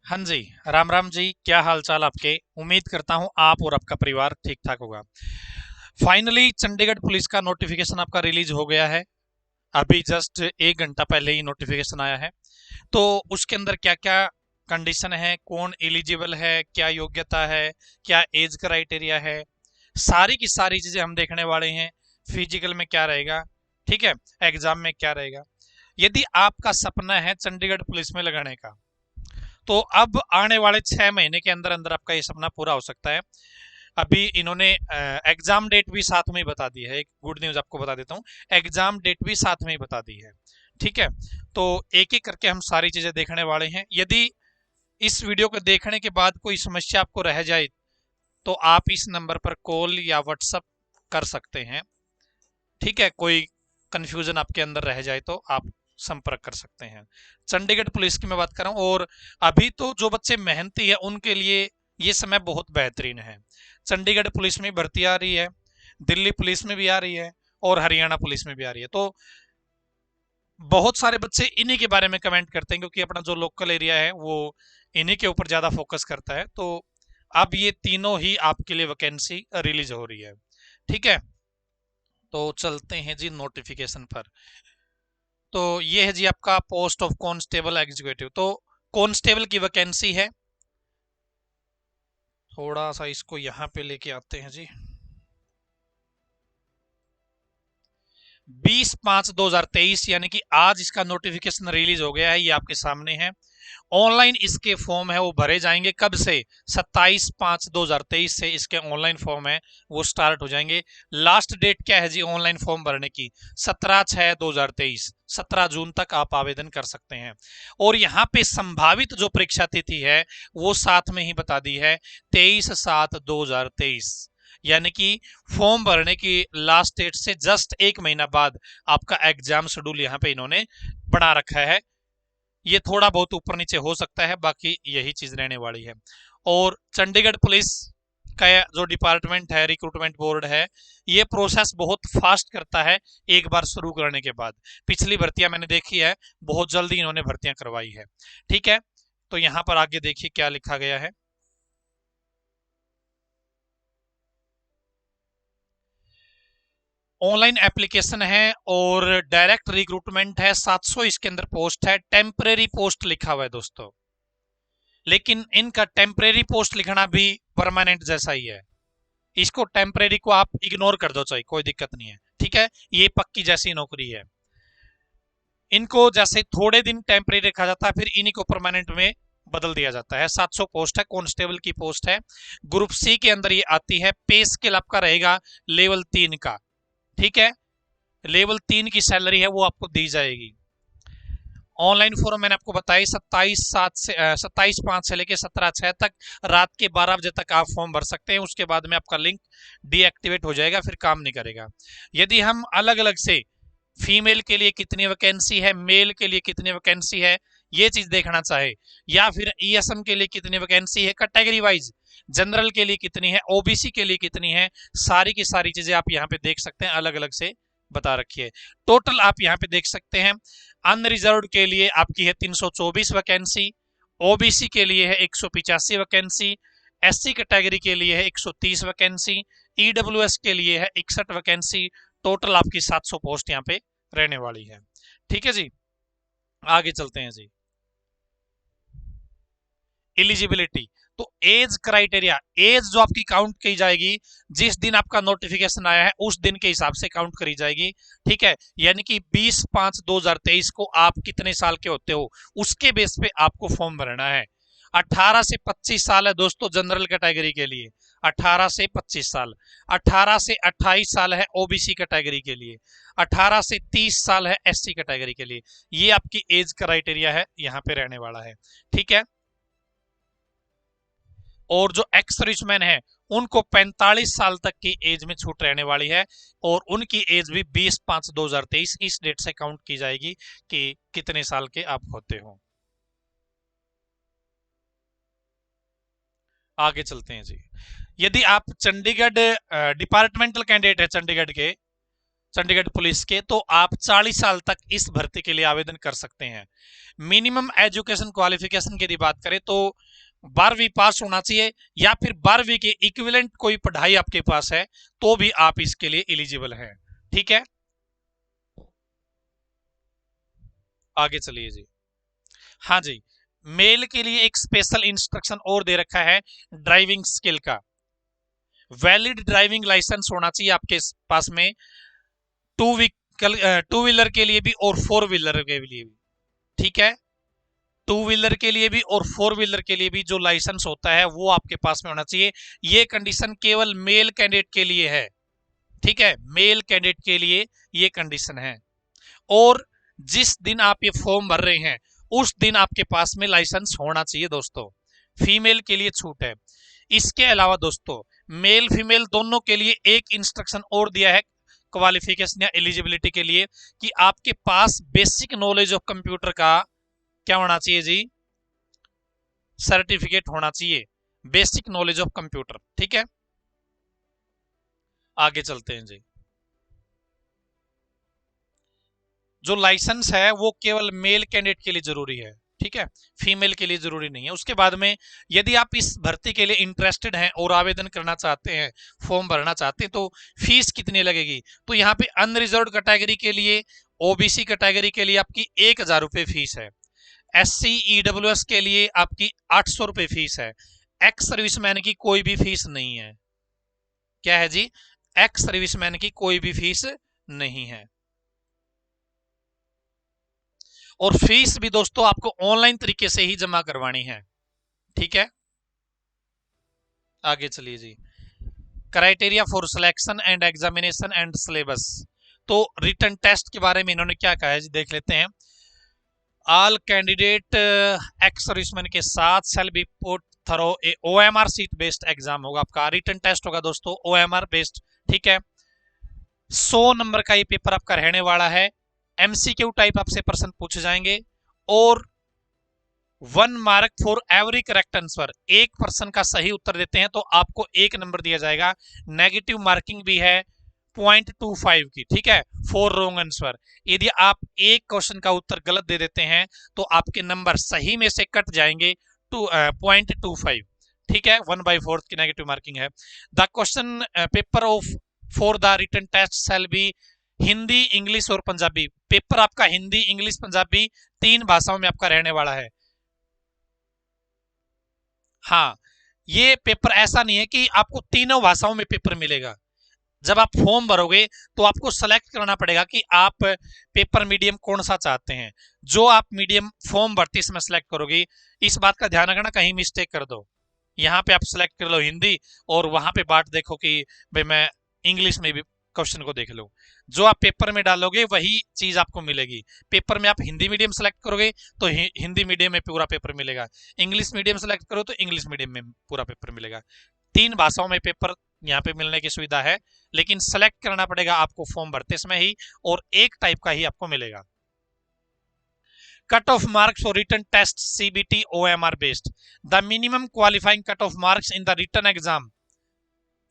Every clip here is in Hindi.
हाँ जी। राम राम जी, क्या हाल चाल आपके। उम्मीद करता हूँ आप और आपका परिवार ठीक ठाक होगा। फाइनली चंडीगढ़ पुलिस का नोटिफिकेशन आपका रिलीज हो गया है। अभी जस्ट 1 घंटा पहले ही नोटिफिकेशन आया है। तो उसके अंदर क्या क्या कंडीशन है, कौन एलिजिबल है, क्या योग्यता है, क्या एज क्राइटेरिया है, सारी की सारी चीजें हम देखने वाले हैं। फिजिकल में क्या रहेगा, ठीक है, एग्जाम में क्या रहेगा। यदि आपका सपना है चंडीगढ़ पुलिस में लगाने का, तो अब आने वाले 6 महीने के अंदर अंदर आपका ये सपना पूरा हो सकता है। अभी इन्होंने एग्जाम डेट भी साथ में ही बता दी है। एक गुड न्यूज आपको बता देता हूँ, एग्जाम डेट भी साथ में ही बता दी है। ठीक है, तो एक एक करके हम सारी चीजें देखने वाले हैं। यदि इस वीडियो को देखने के बाद कोई समस्या आपको रह जाए, तो आप इस नंबर पर कॉल या व्हाट्सअप कर सकते हैं। ठीक है, कोई कंफ्यूजन आपके अंदर रह जाए तो आप संपर्क कर सकते हैं। चंडीगढ़ पुलिस की मैं बात कर रहा हूँ, और अभी तो जो बच्चे मेहनती है उनके लिए ये समय बहुत बेहतरीन है। चंडीगढ़ पुलिस में भर्ती आ रही है, दिल्ली पुलिस में भी आ रही है, और हरियाणा पुलिस में भी आ रही है। तो बहुत सारे बच्चे इन्हीं के बारे में कमेंट करते हैं, क्योंकि अपना जो लोकल एरिया है वो इन्हीं के ऊपर ज्यादा फोकस करता है। तो अब ये तीनों ही आपके लिए वैकेंसी रिलीज हो रही है। ठीक है, तो चलते हैं जी नोटिफिकेशन पर। तो ये है जी आपका पोस्ट ऑफ कांस्टेबल एग्जीक्यूटिव। तो कांस्टेबल की वैकेंसी है। थोड़ा सा इसको यहाँ पे लेके आते हैं जी। 20/5/2023 यानी कि आज इसका नोटिफिकेशन रिलीज हो गया है, ये आपके सामने है। ऑनलाइन इसके फॉर्म है वो भरे जाएंगे। कब से? 27/5/2023 से इसके ऑनलाइन फॉर्म है वो स्टार्ट हो जाएंगे। लास्ट डेट क्या है जी ऑनलाइन फॉर्म भरने की? 17/6/2023, 17 जून तक आप आवेदन कर सकते हैं। और यहाँ पे संभावित जो परीक्षा तिथि है वो साथ में ही बता दी है, 23/7/2023। यानी कि फॉर्म भरने की लास्ट डेट से जस्ट 1 महीना बाद आपका एग्जाम शेड्यूल यहाँ पे इन्होंने बना रखा है। ये थोड़ा बहुत ऊपर नीचे हो सकता है, बाकी यही चीज रहने वाली है। और चंडीगढ़ पुलिस का जो डिपार्टमेंट है, रिक्रूटमेंट बोर्ड है, ये प्रोसेस बहुत फास्ट करता है एक बार शुरू करने के बाद। पिछली भर्तियां मैंने देखी है, बहुत जल्दी इन्होंने भर्तियां करवाई है। ठीक है, तो यहां पर आगे देखिए क्या लिखा गया है। ऑनलाइन एप्लीकेशन है और डायरेक्ट रिक्रूटमेंट है। 700 इसके अंदर पोस्ट है। टेम्परेरी पोस्ट लिखा हुआ है दोस्तों, लेकिन इनका टेम्परेरी पोस्ट लिखना भी परमानेंट जैसा ही है। इसको टेम्परेरी को आप इग्नोर कर दो, चाहिए कोई दिक्कत नहीं है। ठीक है, ये पक्की जैसी नौकरी है। इनको जैसे थोड़े दिन टेम्परेरी रखा जाता है, फिर इन्हीं को परमानेंट में बदल दिया जाता है। 700 पोस्ट है, कांस्टेबल की पोस्ट है। ग्रुप सी के अंदर ये आती है। पे स्केल आपका रहेगा लेवल 3 का। ठीक है, लेवल 3 की सैलरी है वो आपको दी जाएगी। ऑनलाइन फॉर्म मैंने आपको बताई 27/5 से लेकर 17/6 तक रात के 12 बजे तक आप फॉर्म भर सकते हैं। उसके बाद में आपका लिंक डीएक्टिवेट हो जाएगा, फिर काम नहीं करेगा। यदि हम अलग अलग से फीमेल के लिए कितनी वैकेंसी है, मेल के लिए कितनी वैकेंसी है, ये चीज देखना चाहे, या फिर ईएसएम के लिए कितनी वैकेंसी है, कैटेगरी वाइज जनरल के लिए कितनी है, ओबीसी के लिए कितनी है, सारी की सारी चीजें आप यहाँ पे देख सकते हैं, अलग अलग से बता रखी है। टोटल आप यहाँ पे देख सकते हैं। अनरिजर्व के लिए आपकी है 324 वैकेंसी, ओबीसी के लिए है 185 वैकेंसी, एससी कैटेगरी के लिए है 130 वैकेंसी, ईडब्ल्यूएस के लिए है 61 वैकेंसी। टोटल आपकी 700 पोस्ट यहाँ पे रहने वाली है। ठीक है जी, आगे चलते हैं जी। एलिजिबिलिटी, तो एज क्राइटेरिया, एज जो आपकी काउंट की जाएगी, जिस दिन आपका नोटिफिकेशन आया है उस दिन के हिसाब से काउंट करी जाएगी। ठीक है, यानी कि 20/5/2023 को आप कितने साल के होते हो उसके बेस पे आपको फॉर्म भरना है। 18 से 25 साल है दोस्तों जनरल कैटेगरी के लिए, 18 से 25 साल। 18 से 28 साल है ओबीसी कैटेगरी के लिए। 18 से 30 साल है एससी कैटेगरी के लिए। ये आपकी एज क्राइटेरिया है, यहाँ पे रहने वाला है। ठीक है, और जो एक्स सर्विसमैन है उनको 45 साल तक की एज में छूट रहने वाली है, और उनकी एज भी 20/5/2023 इस डेट से काउंट की जाएगी कि कितने साल के आप होते हो। आगे चलते हैं जी। यदि आप चंडीगढ़ डिपार्टमेंटल कैंडिडेट है चंडीगढ़ के, चंडीगढ़ पुलिस के, तो आप 40 साल तक इस भर्ती के लिए आवेदन कर सकते हैं। मिनिमम एजुकेशन क्वालिफिकेशन की यदि बात करें तो 12वीं पास होना चाहिए, या फिर 12वीं के इक्विवेलेंट कोई पढ़ाई आपके पास है तो भी आप इसके लिए एलिजिबल हैं। ठीक है, आगे चलिए जी। हाँ जी, मेल के लिए एक स्पेशल इंस्ट्रक्शन और दे रखा है ड्राइविंग स्किल का। वैलिड ड्राइविंग लाइसेंस होना चाहिए आपके पास में, टू व्हीलर के लिए भी और फोर व्हीलर के लिए भी। ठीक है, टू व्हीलर के लिए भी और फोर व्हीलर के लिए भी जो लाइसेंस होता है वो आपके पास में होना चाहिए। ये कंडीशन केवल मेल कैंडिडेट के लिए है। ठीक है, मेल कैंडिडेट के लिए ये कंडीशन है। और जिस दिन आप ये फॉर्म भर रहे हैं उस दिन आपके पास में लाइसेंस होना चाहिए दोस्तों। फीमेल के लिए छूट है। इसके अलावा दोस्तों मेल फीमेल दोनों के लिए एक इंस्ट्रक्शन और दिया है क्वालिफिकेशन या एलिजिबिलिटी के लिए, कि आपके पास बेसिक नॉलेज ऑफ कंप्यूटर का क्या होना चाहिए जी, सर्टिफिकेट होना चाहिए, बेसिक नॉलेज ऑफ कंप्यूटर। ठीक है, आगे चलते हैं जी। जो लाइसेंस है वो केवल मेल कैंडिडेट के लिए जरूरी है। ठीक है, फीमेल के लिए जरूरी नहीं है। उसके बाद में यदि आप इस भर्ती के लिए इंटरेस्टेड हैं और आवेदन करना चाहते हैं, फॉर्म भरना चाहते हैं, तो फीस कितनी लगेगी? तो यहाँ पे अनरिजर्व कैटेगरी के लिए, ओबीसी कैटेगरी के लिए आपकी 1000 रुपये फीस है। SC EWS के लिए आपकी 800 रुपये फीस है। एक्स सर्विसमैन की कोई भी फीस नहीं है। क्या है जी? एक्स सर्विसमैन की कोई भी फीस नहीं है। और फीस भी दोस्तों आपको ऑनलाइन तरीके से ही जमा करवानी है। ठीक है, आगे चलिए जी। Criteria for selection and examination and syllabus. तो रिटन टेस्ट के बारे में इन्होंने क्या कहा है जी, देख लेते हैं। ऑल कैंडिडेट एक्स सर्विसमैन के साथ shall be put through a OMR seat based exam होगा आपका। रिटन टेस्ट होगा दोस्तों OMR बेस्ड। ठीक है, 100 नंबर का ये पेपर आपका रहने वाला है। MCQ टाइप आपसे प्रश्न पूछे जाएंगे और 1 mark for every correct answer. एक पर्सन का सही उत्तर देते हैं तो आपको 1 नंबर दिया जाएगा। नेगेटिव मार्किंग भी है 0.25 की। ठीक है, फॉर रॉन्ग आंसर। यदि आप एक क्वेश्चन का उत्तर गलत दे देते हैं तो आपके नंबर सही में से कट जाएंगे 0.25। ठीक है, 1/4 की नेगेटिव मार्किंग है। The question paper of for the written test shall be Hindi, English और पंजाबी। पेपर आपका हिंदी, इंग्लिश, पंजाबी 3 भाषाओं में आपका रहने वाला है। हाँ, ये पेपर ऐसा नहीं है कि आपको तीनों भाषाओं में पेपर मिलेगा। जब आप फॉर्म भरोगे तो आपको सेलेक्ट करना पड़ेगा कि आप पेपर मीडियम कौन सा चाहते हैं। जो आप मीडियम फॉर्म भरते समय सेलेक्ट करोगे, इस बात का ध्यान रखना कहीं मिस्टेक कर दो। यहाँ पे आप सेलेक्ट कर लो हिंदी और वहां पे बात देखो कि भाई मैं इंग्लिश में भी क्वेश्चन को देख लो। जो आप पेपर में डालोगे वही चीज आपको मिलेगी। पेपर में आप हिंदी मीडियम सेलेक्ट करोगे तो हिंदी मीडियम में पूरा पेपर मिलेगा। इंग्लिश मीडियम सेलेक्ट करो तो इंग्लिश मीडियम में पूरा पेपर मिलेगा। 3 भाषाओं में पेपर यहाँ पे मिलने की सुविधा है, लेकिन सेलेक्ट करना पड़ेगा आपको फॉर्म भरते समय ही, और एक टाइप का ही आपको मिलेगा। Cut off marks for written test CBT OMR based. The minimum qualifying cut off marks in the written exam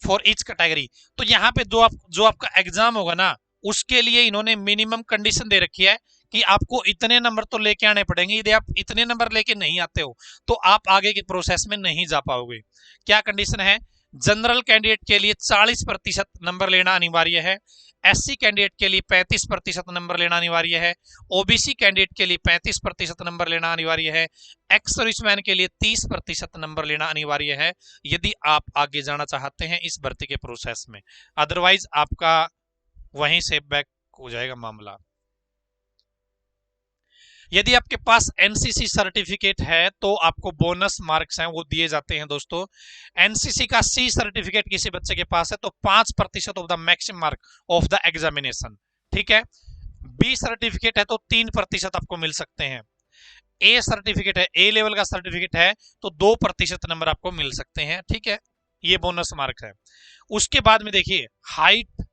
for each category. तो यहाँ पे जो आपका एग्जाम होगा ना, उसके लिए इन्होंने मिनिमम कंडीशन दे रखी है कि आपको इतने नंबर तो लेके आने पड़ेंगे। यदि आप इतने नंबर लेके नहीं आते हो तो आप आगे के प्रोसेस में नहीं जा पाओगे। क्या कंडीशन है? जनरल कैंडिडेट के लिए 40% नंबर लेना अनिवार्य है। SC कैंडिडेट के लिए 35% नंबर लेना अनिवार्य है। OBC कैंडिडेट के लिए 35% नंबर लेना अनिवार्य है। एक्स सर्विसमैन के लिए 30% नंबर लेना अनिवार्य है यदि आप आगे जाना चाहते हैं इस भर्ती के प्रोसेस में। अदरवाइज आपका वहीं से बैक हो जाएगा मामला। यदि आपके पास NCC सर्टिफिकेट है तो आपको बोनस मार्क्स हैं वो दिए जाते हैं दोस्तों। NCC का C सर्टिफिकेट किसी बच्चे के पास है तो 5% of the maximum mark of the examination. ठीक है, B सर्टिफिकेट है तो 3% आपको मिल सकते हैं। A सर्टिफिकेट है, A लेवल का सर्टिफिकेट है तो 2% नंबर आपको मिल सकते हैं। ठीक है, ये बोनस मार्क है। उसके बाद में देखिए height,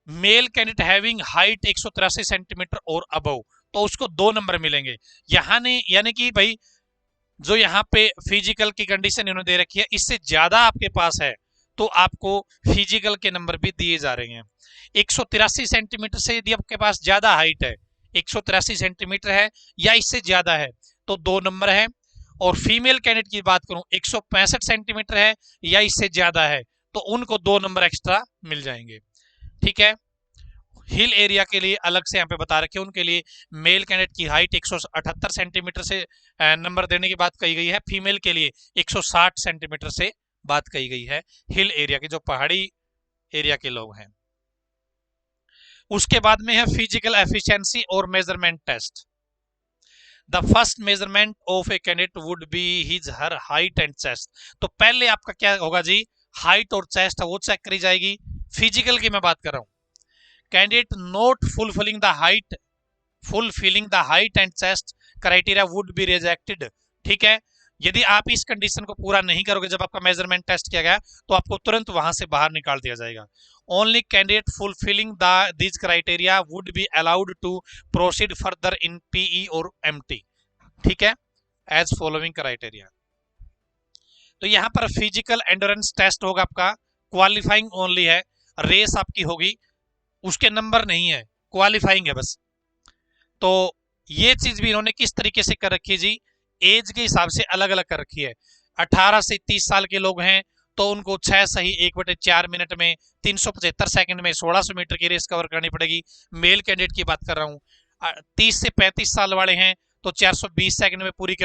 male candidate having height 183 centimetre और अबव, तो उसको 2 नंबर मिलेंगे। यहाँ ने यानी कि भाई जो यहाँ पे फिजिकल की कंडीशन इन्होंने दे रखी है, इससे ज्यादा आपके पास है तो आपको फिजिकल के नंबर भी दिए जा रहे हैं। 183 सेंटीमीटर से यदि आपके पास ज्यादा हाइट है, 183 सेंटीमीटर है या इससे ज्यादा है, तो 2 नंबर है। और फीमेल कैंडिडेट की बात करूं, 165 सेंटीमीटर है या इससे ज्यादा है, तो उनको 2 नंबर एक्स्ट्रा मिल जाएंगे। ठीक है। हिल एरिया के लिए अलग से यहाँ पे बता रखे, उनके लिए मेल कैंडिडेट की हाइट 178 सेंटीमीटर से नंबर देने की बात कही गई है, फीमेल के लिए 160 सेंटीमीटर से बात कही गई है, हिल एरिया के जो पहाड़ी एरिया के लोग हैं। उसके बाद में है फिजिकल एफिशिएंसी और measurement test. The first measurement of a candidate would be his her height and chest. तो पहले आपका क्या होगा जी, हाइट और चेस्ट वो चेक करी जाएगी। फिजिकल की मैं बात कर रहा हूं, candidate not fulfilling the height and chest criteria would be rejected. ठीक है, यदि आप इस कंडीशन को पूरा नहीं करोगे जब आपका मेजरमेंट टेस्ट किया गया, तो आपको तुरंत वहां से बाहर निकाल दिया जाएगा। Only candidate fulfilling this criteria would be allowed to proceed further in PE और एमटी। ठीक है, एज फॉलोइंग क्राइटेरिया। तो यहां पर फिजिकल एंडोरेंस टेस्ट होगा आपका, क्वालिफाइंग ओनली है, रेस आपकी होगी, उसके नंबर नहीं है, क्वालिफाइंग है बस। तो ये चीज भी इन्होंने किस तरीके से कर रखी है जी, एज के हिसाब से अलग अलग कर रखी है। 18 से 30 साल के लोग हैं तो उनको 6 सही 1/4 मिनट में 375 सेकंड में 1600 मीटर की रेस कवर करनी पड़ेगी। मेल कैंडिडेट की बात कर रहा हूँ। 30 से 35 साल वाले हैं तो 420 सेकंड में पूरी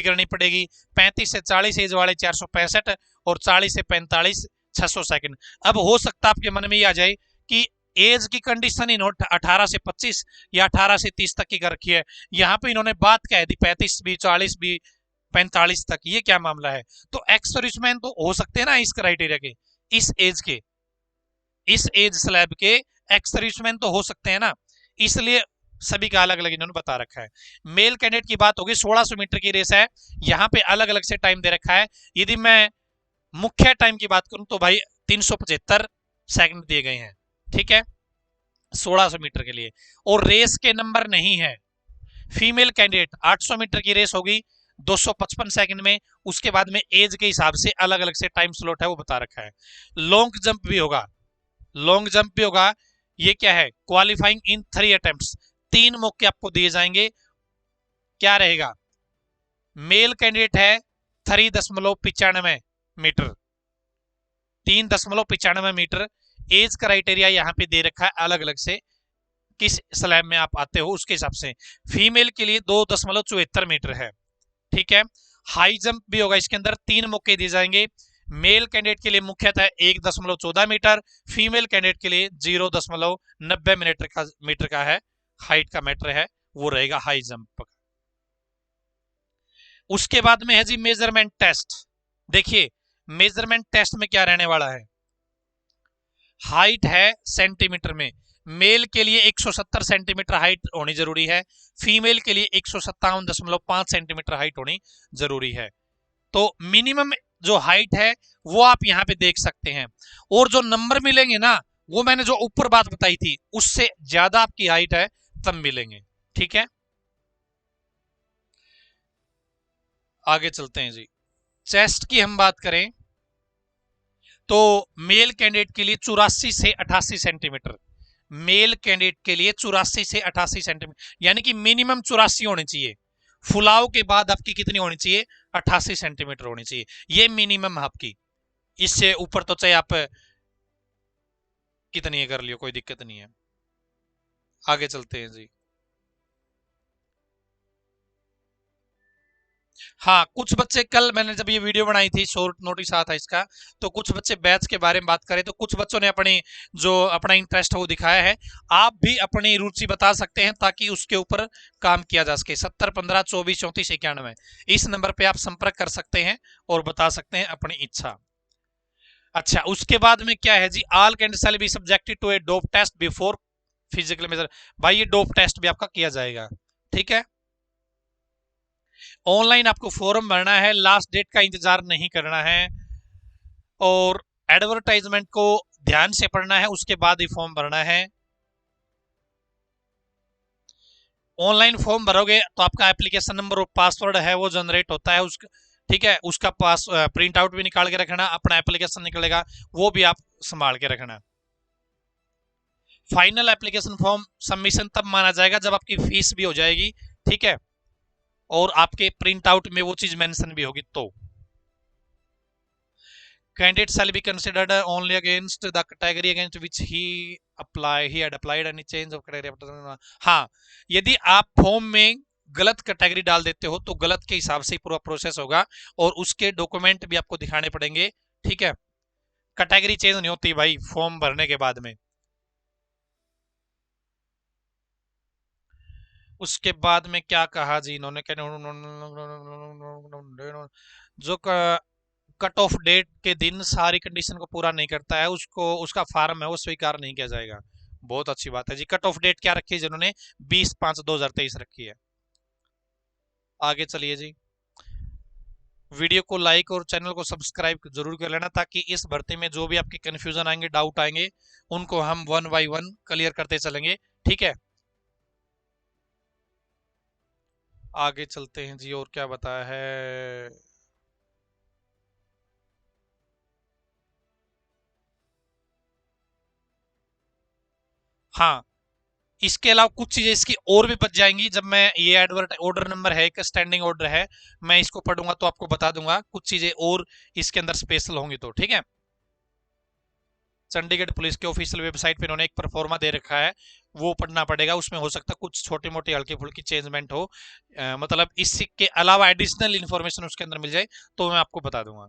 करनी पड़ेगी। 35 से 40 एज वाले 465 और 40 से 45 600 सेकंड। अब हो सकता है आपके मन में ये आ जाए कि एज की कंडीशन इन्होंने 18 से 25 या 18 से 30 तक की कर रखी है, यहाँ पे इन्होंने बात कह दी 35 भी 40 भी 45 तक, ये क्या मामला है। तो एक्स सर्विसमैन तो हो सकते हैं ना इस क्राइटेरिया के, इस एज स्लैब के एक्स सर्विसमैन तो हो सकते हैं ना, इसलिए सभी का अलग अलग इन्होंने बता रखा है। मेल कैंडिडेट की बात होगी, 1600 मीटर की रेस है, यहाँ पे अलग अलग से टाइम दे रखा है। यदि मैं मुख्य टाइम की बात करूं तो भाई 375 सेकंड दिए गए हैं। ठीक है, 1600 मीटर के लिए, और रेस के नंबर नहीं है। फीमेल कैंडिडेट 800 मीटर की रेस होगी 255 सेकंड में, उसके बाद में एज के हिसाब से अलग अलग से टाइम स्लॉट है वो बता रखा है। लॉन्ग जंप भी होगा, ये क्या है, क्वालिफाइंग इन 3 अटेम्प्ट्स, 3 मौके आपको दिए जाएंगे। क्या रहेगा, मेल कैंडिडेट है 3.95 मीटर, 3.95 मीटर। एज क्राइटेरिया यहाँ पे दे रखा है अलग अलग से, किस स्लैब में आप आते हो उसके हिसाब से। फीमेल के लिए 2.74 मीटर है। ठीक है, हाई जंप भी होगा, इसके अंदर 3 मौके दिए जाएंगे। मेल कैंडिडेट के लिए मुख्यतः 1.14 मीटर, फीमेल कैंडिडेट के लिए 0.90 मीटर का है, हाइट का मैटर है, वो रहेगा हाई जंप। उसके बाद में है जी मेजरमेंट टेस्ट। देखिए मेजरमेंट टेस्ट में क्या रहने वाला है, हाइट है सेंटीमीटर में, मेल के लिए 170 सेंटीमीटर हाइट होनी जरूरी है, फीमेल के लिए 157.5 सेंटीमीटर हाइट होनी जरूरी है। तो मिनिमम जो हाइट है वो आप यहां पे देख सकते हैं, और जो नंबर मिलेंगे ना, वो मैंने जो ऊपर बात बताई थी उससे ज्यादा आपकी हाइट है तब मिलेंगे। ठीक है, आगे चलते हैं जी। चेस्ट की हम बात करें तो मेल कैंडिडेट के लिए 84 से 88 सेंटीमीटर, मेल कैंडिडेट के लिए 84 से 88 सेंटीमीटर, यानी कि मिनिमम 84 होनी चाहिए। फुलाव के बाद आपकी कितनी होनी चाहिए, 88 सेंटीमीटर होनी चाहिए, ये मिनिमम आपकी। इससे ऊपर तो चाहे आप कितनी कर लियो, कोई दिक्कत नहीं है। आगे चलते हैं जी। हाँ, कुछ बच्चे, कल मैंने जब ये वीडियो बनाई थी, शॉर्ट नोटिस आया था इसका, तो कुछ बच्चे बैच के बारे में बात करें तो कुछ बच्चों ने अपना इंटरेस्ट है वो दिखाया है। आप भी अपनी रुचि बता सकते हैं ताकि उसके ऊपर काम किया जा सके। 70 15 24 34 91 इस नंबर पे आप संपर्क कर सकते हैं और बता सकते हैं अपनी इच्छा। अच्छा, उसके बाद में क्या है जी, all candidates shall be subjected to a dope test before physical measure. भाई ये डोप टेस्ट भी आपका किया जाएगा। ठीक है, ऑनलाइन आपको फॉर्म भरना है, लास्ट डेट का इंतजार नहीं करना है, और एडवर्टाइजमेंट को ध्यान से पढ़ना है, उसके बाद ही फॉर्म भरना है। ऑनलाइन फॉर्म भरोगे तो आपका एप्लीकेशन नंबर और पासवर्ड है वो जनरेट होता है, ठीक है, उसका पास प्रिंट आउट भी निकाल के रखना, अपना एप्लीकेशन निकलेगा वो भी आप संभाल के रखना। फाइनल एप्लीकेशन फॉर्म सबमिशन तब माना जाएगा जब आपकी फीस भी हो जाएगी, ठीक है, और आपके प्रिंट आउट में वो चीज मेंशन भी होगी। तो candidate shall be considered only against the category against which he had applied any change of category। हाँ, यदि आप फॉर्म में गलत कैटेगरी डाल देते हो तो गलत के हिसाब से ही पूरा प्रोसेस होगा और उसके डॉक्यूमेंट भी आपको दिखाने पड़ेंगे, ठीक है। कैटेगरी चेंज नहीं होती भाई फॉर्म भरने के बाद में। उसके बाद में क्या कहा जी इन्होंने, जो कट ऑफ डेट के दिन सारी कंडीशन को पूरा नहीं करता है उसको, उसका फार्म है वो स्वीकार नहीं किया जाएगा। बहुत अच्छी बात है जी। कट ऑफ डेट क्या रखी है जिन्होंने, 20/5/2023 रखी है। आगे चलिए जी, वीडियो को लाइक और चैनल को सब्सक्राइब जरूर कर लेना ताकि इस भर्ती में जो भी आपके कंफ्यूजन आएंगे, डाउट आएंगे, उनको हम 1 बाय 1 क्लियर करते चलेंगे, ठीक है। आगे चलते हैं जी, और क्या बताया है। हाँ, इसके अलावा कुछ चीजें इसकी और भी बच जाएंगी जब मैं ये एडवर्ट ऑर्डर नंबर है, एक स्टैंडिंग ऑर्डर है, मैं इसको पढ़ूंगा तो आपको बता दूंगा कुछ चीजें और इसके अंदर स्पेशल होंगी तो, ठीक है। चंडीगढ़ पुलिस के ऑफिशियल वेबसाइट पे इन्होंने एक परफॉर्मा दे रखा है, वो पढ़ना पड़ेगा। उसमें हो सकता है कुछ छोटी मोटी हल्की फुल्की चेंजमेंट हो, मतलब इसके अलावा एडिशनल इन्फॉर्मेशन उसके अंदर मिल जाए तो मैं आपको बता दूंगा।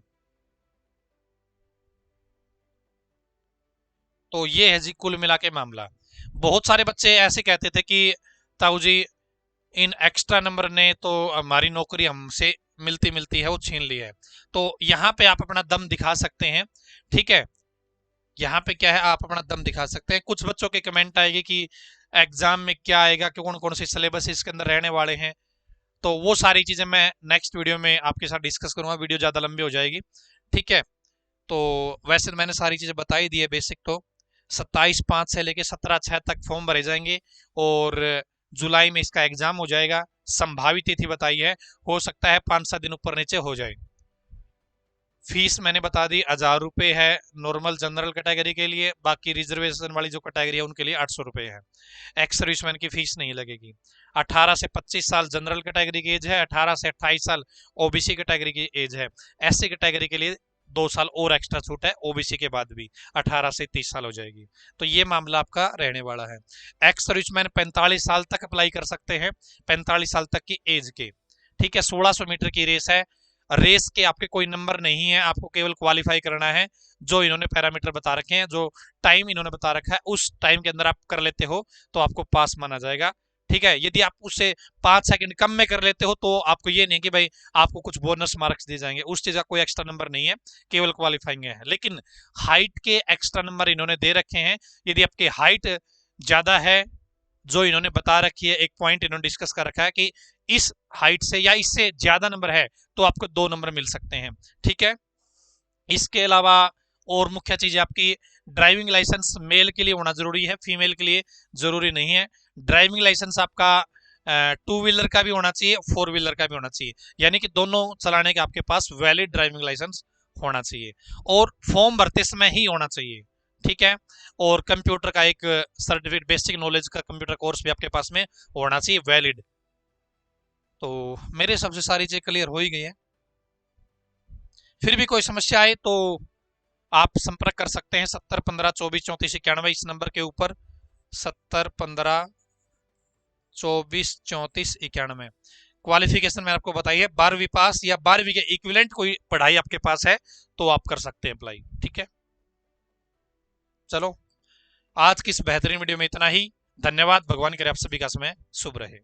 तो ये है जी कुल मिला के मामला। बहुत सारे बच्चे ऐसे कहते थे कि ताऊ जी इन एक्स्ट्रा नंबर ने तो हमारी नौकरी हमसे मिलती मिलती है वो छीन ली है। तो यहाँ पे आप अपना दम दिखा सकते हैं, ठीक है। यहाँ पे क्या है, आप अपना दम दिखा सकते हैं। कुछ बच्चों के कमेंट आएगी कि एग्जाम में क्या आएगा, कौन कौन से सिलेबस इसके अंदर रहने वाले हैं, तो वो सारी चीजें मैं नेक्स्ट वीडियो में आपके साथ डिस्कस करूंगा, वीडियो ज्यादा लंबी हो जाएगी, ठीक है। तो वैसे मैंने सारी चीजें बता ही दी है बेसिक। तो 27/5 से लेके 17/6 तक फॉर्म भरे जाएंगे और जुलाई में इसका एग्जाम हो जाएगा। संभावित तिथि बताई है, हो सकता है 5-7 दिन ऊपर नीचे हो जाए। फीस मैंने बता दी 1000 रुपये है नॉर्मल जनरल कैटेगरी के लिए, बाकी रिजर्वेशन वाली जो कैटेगरी है उनके लिए 800 रुपये है। एक्स सर्विसमैन की फीस नहीं लगेगी। 18 से 25 साल जनरल कैटेगरी की एज है, 18 से 28 साल ओबीसी कैटेगरी की एज है। एससी कैटेगरी के लिए 2 साल और एक्स्ट्रा छूट है, ओबीसी के बाद भी 18 से 30 साल हो जाएगी। तो ये मामला आपका रहने वाला है। एक्स सर्विसमैन 45 साल तक अप्लाई कर सकते हैं, 45 साल तक की एज के, ठीक है। 1600 मीटर की रेस है। रेस के आपके कोई नंबर नहीं है, आपको केवल क्वालिफाई करना है। जो इन्होंने पैरामीटर बता रखे हैं, जो टाइम इन्होंने बता रखा है, उस टाइम के अंदर आप कर लेते हो तो आपको पास माना जाएगा, ठीक है। यदि आप उससे 5 सेकंड कम में कर लेते हो तो आपको ये नहीं कि भाई आपको कुछ बोनस मार्क्स दिए जाएंगे, उस चीज का कोई एक्स्ट्रा नंबर नहीं है, केवल क्वालिफाइंग है। लेकिन हाइट के एक्स्ट्रा नंबर इन्होंने दे रखे हैं। यदि आपकी हाइट ज्यादा है, जो इन्होंने बता रखी है, एक पॉइंट इन्होंने डिस्कस कर रखा है कि इस हाइट से या इससे ज्यादा नंबर है तो आपको 2 नंबर मिल सकते हैं, ठीक है। इसके अलावा और मुख्य चीज आपकी ड्राइविंग लाइसेंस मेल के लिए होना जरूरी है, फीमेल के लिए जरूरी नहीं है। ड्राइविंग लाइसेंस आपका 2 व्हीलर का भी होना चाहिए, 4 व्हीलर का भी होना चाहिए, यानी कि दोनों चलाने के आपके पास वैलिड ड्राइविंग लाइसेंस होना चाहिए और फॉर्म भरते समय ही होना चाहिए, ठीक है। और कंप्यूटर का एक सर्टिफिकेट, बेसिक नॉलेज का कंप्यूटर कोर्स भी आपके पास में होना चाहिए वैलिड। तो मेरे हिसाब से सारी चीज क्लियर हो ही गई है। फिर भी कोई समस्या आए तो आप संपर्क कर सकते हैं 70 15 24 34 91 इस नंबर के ऊपर, 70 15 24 34 91। क्वालिफिकेशन मैंने आपको बताई है 12वीं पास या 12वीं के इक्विवेलेंट कोई पढ़ाई आपके पास है तो आप कर सकते हैं अप्लाई, ठीक है। चलो, आज की इस बेहतरीन वीडियो में इतना ही। धन्यवाद। भगवान करे आप सभी का समय शुभ रहे।